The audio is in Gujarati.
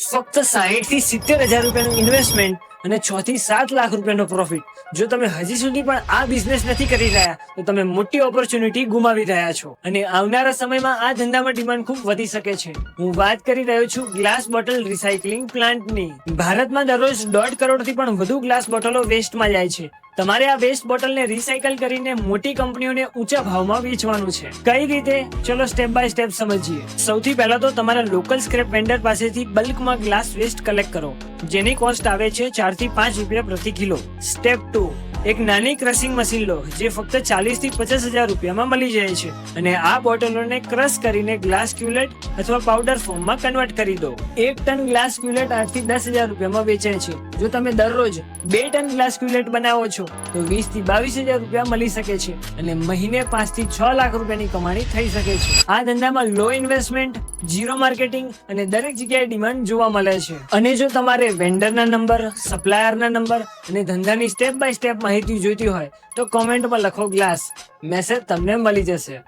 ફક્ત 60 થી 70,000 રૂપિયાનું ઇન્વેસ્ટમેન્ટ અને 6 થી 7 લાખ રૂપિયાનો પ્રોફિટ. જો તમે હજી સુધી પણ આ બિઝનેસ નથી કરી રહ્યા તો તમે મોટી ઓપોર્ચ્યુનિટી ગુમાવી રહ્યા છો અને આવનારા સમયમાં આ ધંધામાં ડિમાન્ડ ખૂબ વધી શકે છે. હું વાત કરી રહ્યો છું ગ્લાસ બોટલ રિસાયકલિંગ પ્લાન્ટની. ભારતમાં દરરોજ 1.5 કરોડથી પણ વધુ ગ્લાસ બોટલો વેસ્ટમાં જાય છે. તમારે આ વેસ્ટ બોટલને રિસાયકલ કરીને મોટી કંપનીઓને ઊંચા ભાવમાં વેચવાનું છે. કઈ રીતે? ચલો સ્ટેપ બાય સ્ટેપ સમજીએ. સૌથી પહેલા તો તમારા લોકલ સ્ક્રેપ વેન્ડર પાસેથી બલ્કમાં ગ્લાસ વેસ્ટ કલેક્ટ કરો, જેની કોસ્ટ આવે છે 4 થી 5 રૂપિયા પ્રતિ કિલો. સ્ટેપ 2, એક નાની ક્રશિંગ મશીન લો જે ફક્ત 40 થી 50,000 રૂપિયામાં મળી જાય છે અને આ બોટલોને ક્રશ કરીને ગ્લાસ ક્યુલેટ અથવા પાવડર ફોર્મમાં કન્વર્ટ કરી દો. 1 ટન ગ્લાસ ક્યુલેટ 8 થી 10,000 રૂપિયામાં વેચાય છે. જો તમે દરરોજ 2 ટન ગ્લાસ ક્યુલેટ બનાવો છો તો 20 થી 22,000 રૂપિયા મળી શકે છે અને મહિને 5 થી 6 લાખ રૂપિયાની કમાણી થઈ શકે છે. આ ધંધામાં લો ઇન્વેસ્ટમેન્ટ, ઝીરો માર્કેટિંગ અને દરેક જગ્યાએ ડિમાન્ડ જોવા મળે છે. અને જો તમારે વેન્ડરના નંબર, સપ્લાયરના નંબર અને ધંધાની સ્ટેપ બાય સ્ટેપ માહિતી જોઈતી હોય તો કોમેન્ટમાં લખો ગ્લાસ. મેસેજ તમને મળી જશે.